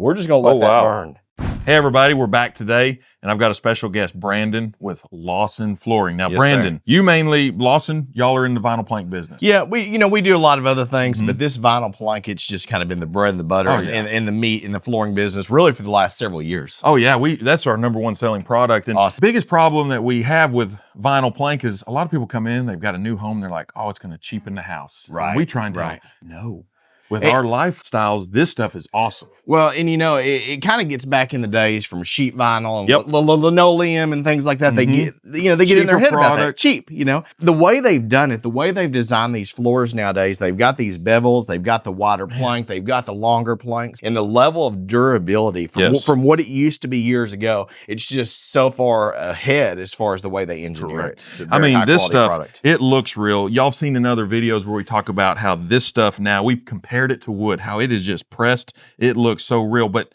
We're just going to let that burn. Hey, everybody, we're back today, and I've got a special guest, Brandon, with Lawson Flooring. Now, Yes, Brandon, sir. you mainly, Lawson, y'all are in the vinyl plank business. Yeah, we do a lot of other things, but this vinyl plank, it's just kind of been the bread and the butter and the meat in the flooring business, really for the last several years. Oh, yeah, that's our #1 selling product. And Awesome. the biggest problem that we have with vinyl plank is a lot of people come in, they've got a new home, they're like, oh, it's going to cheapen the house. Right. And we try and tell them, no. With our lifestyles, this stuff is awesome. Well, and it kind of gets back in the days from sheet vinyl and linoleum and things like that. They get, they get in their head about that. Cheap, The way they've done it, the way they've designed these floors nowadays, they've got these bevels, they've got the wider plank, they've got the longer planks, and the level of durability from what it used to be years ago, it's just so far ahead as far as the way they engineer it. I mean, this stuff, it looks real. Y'all have seen in other videos where we talk about how this stuff now, we've compared it to wood, how it is just pressed. It looks so real, but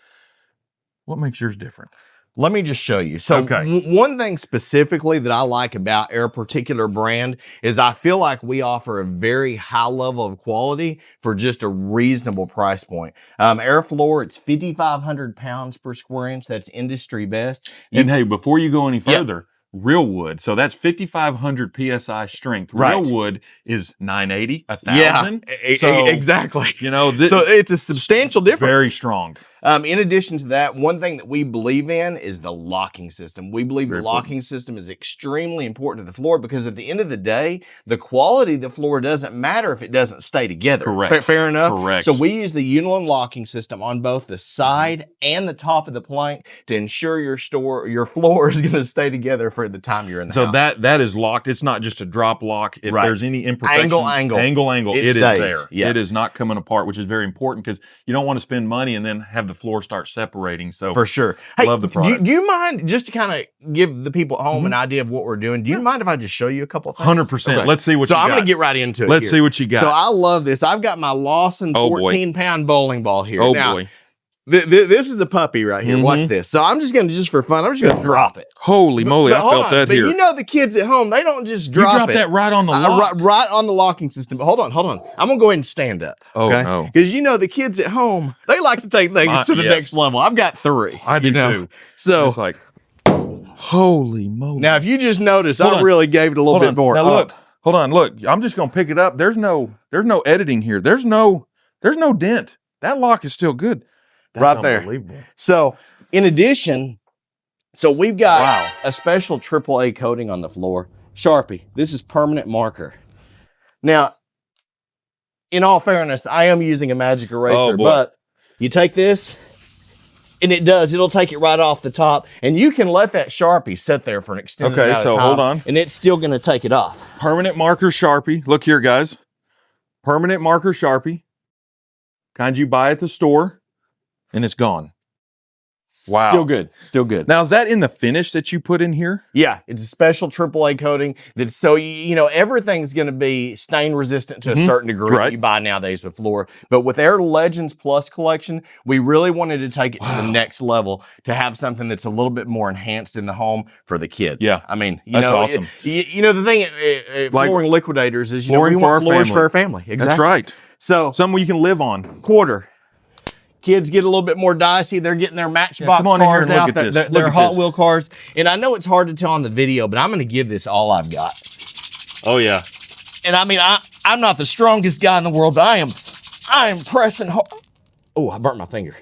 what makes yours different? Let me just show you. So one thing specifically that I like about our particular brand is I feel like we offer a very high level of quality for just a reasonable price point. Our floor, it's 5,500 pounds per square inch. That's industry best. And hey, before you go any further, real wood. So that's 5,500 PSI strength. Real wood is 980, 1,000. Yeah, so, exactly. So it's a substantial difference. Very strong. In addition to that, one thing that we believe in is the locking system. We believe the locking system is extremely important to the floor because at the end of the day, the quality of the floor doesn't matter if it doesn't stay together. Correct. Fair enough? Correct. So we use the Unilin locking system on both the side and the top of the plank to ensure your floor is going to stay together for the time you're in the house. So that is locked. It's not just a drop lock. If there's any imperfection, angle, it is there. Yeah. It is not coming apart, which is very important because you don't want to spend money and then have the floor start separating. So for sure. Hey, love the product. Do you mind, just to kind of give the people at home an idea of what we're doing, do you mind if I just show you a couple of things? 100%. Okay. Let's see what you got. So I'm going to get right into it. Let's see what you got. So I love this. I've got my Lawson 14-pound bowling ball here. Oh, now, boy. This is a puppy right here. Watch this. So I'm just going to, just for fun, I'm just going to drop it. Holy moly, I felt that here. But the kids at home, they don't just drop it. You dropped that right on the lock. Right on the locking system. But hold on. I'm going to go ahead and stand up. Oh, no. Because the kids at home, they like to take things to the next level. I've got 3. I do too. So it's like, holy moly. Now, if you just notice, I really gave it a little bit more. Now look, hold on, look. I'm just going to pick it up. There's no editing here. There's no dent. That lock is still good. That's right there. So in addition, we've got a special AAA coating on the floor. Sharpie. This is permanent marker. Now, in all fairness, I am using a magic eraser, but you take this and it'll take it right off the top, and you can let that Sharpie sit there for an extended amount of time. Hold on. And it's still going to take it off. Permanent marker Sharpie. Look here, guys. Permanent marker Sharpie. Kind you buy at the store. And it's gone. Wow. Still good. Now, is that in the finish that you put in here? Yeah, it's a special AAA coating that's so, everything's going to be stain resistant to a certain degree that you buy nowadays with floor. But with our Legends Plus collection, we really wanted to take it to the next level to have something that's a little bit more enhanced in the home for the kids. Yeah. I mean, that's awesome. The thing at Flooring Liquidators is, we want floors for our family. Exactly. That's right. So something you can live on. Quarter. Kids get a little bit more dicey. They're getting their Matchbox cars out, their Hot Wheel cars. And I know it's hard to tell on the video, but I'm going to give this all I've got. Oh, yeah. And I mean, I'm not the strongest guy in the world, but I am pressing hard. Oh, I burnt my finger.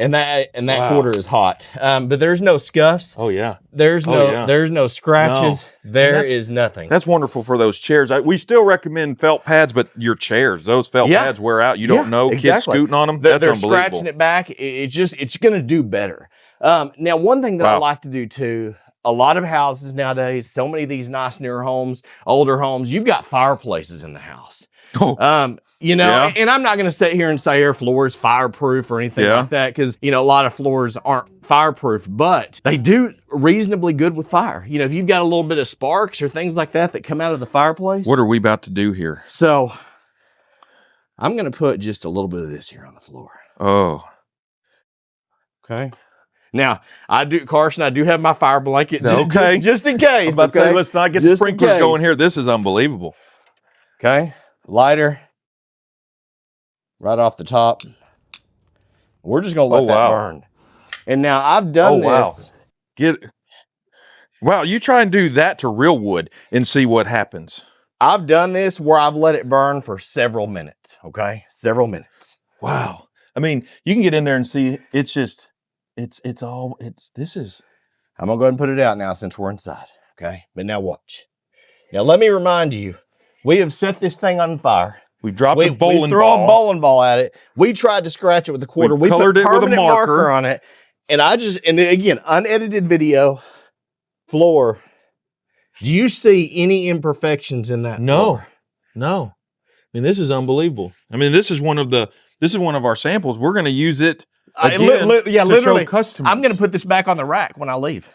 And that quarter is hot. But there's no scuffs. Oh, yeah. There's no scratches. No. There is nothing. That's wonderful for those chairs. We still recommend felt pads, but your chairs, those felt pads wear out. You don't know. Kids scooting on them. That's unbelievable. They're scratching it back. It's going to do better. Now, one thing that I like to do too, a lot of houses nowadays, so many of these nice newer homes, older homes, you've got fireplaces in the house. And I'm not going to sit here and say our floor is fireproof or anything like that, because, a lot of floors aren't fireproof, but they do reasonably good with fire. If you've got a little bit of sparks or things like that come out of the fireplace. What are we about to do here? So I'm going to put just a little bit of this here on the floor. Oh. Okay. Now, Carson, I do have my fire blanket. Okay. Just in case. I was about to say, let's not get the sprinklers going here. This is unbelievable. Okay. Lighter. Right off the top. We're just gonna let that burn. And now I've done this. Wow, you try and do that to real wood and see what happens. I've done this where I've let it burn for several minutes. Okay, several minutes. Wow. I mean, you can get in there and see. It's just, this is. I'm gonna go ahead and put it out now since we're inside. Okay, but now watch. Now let me remind you, we have set this thing on fire. We dropped a bowling ball. We threw a bowling ball at it. We tried to scratch it with a quarter. We colored put it with a permanent marker on it. And again, unedited video, floor. Do you see any imperfections in that floor? No. I mean, this is unbelievable. I mean, this is one of our samples. We're going to use it again to show customers. I'm going to put this back on the rack when I leave.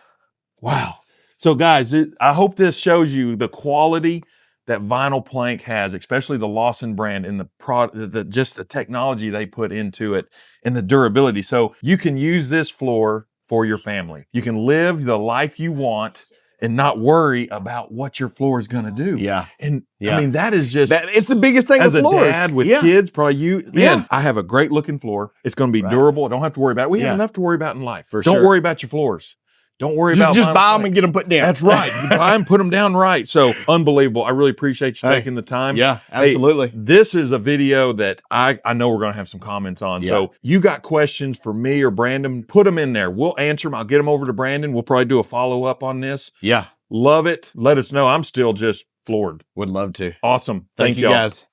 Wow. So guys, I hope this shows you the quality that vinyl plank has, especially the Lawson brand, and just the technology they put into it and the durability. So you can use this floor for your family. You can live the life you want and not worry about what your floor is going to do. Yeah. And I mean, that is just, it's the biggest thing as with floors. a dad with kids, probably I have a great looking floor. It's going to be durable. I don't have to worry about it. We have enough to worry about in life. Don't worry about your floors. Don't worry about just buy them and get them put down. That's right. You buy them, put them down right. So unbelievable. I really appreciate you taking the time. Yeah, absolutely. Hey, this is a video that I know we're going to have some comments on. Yeah. So you got questions for me or Brandon, put them in there. We'll answer them. I'll get them over to Brandon. We'll probably do a follow-up on this. Yeah. Love it. Let us know. I'm still just floored. Would love to. Awesome. Thank you, guys.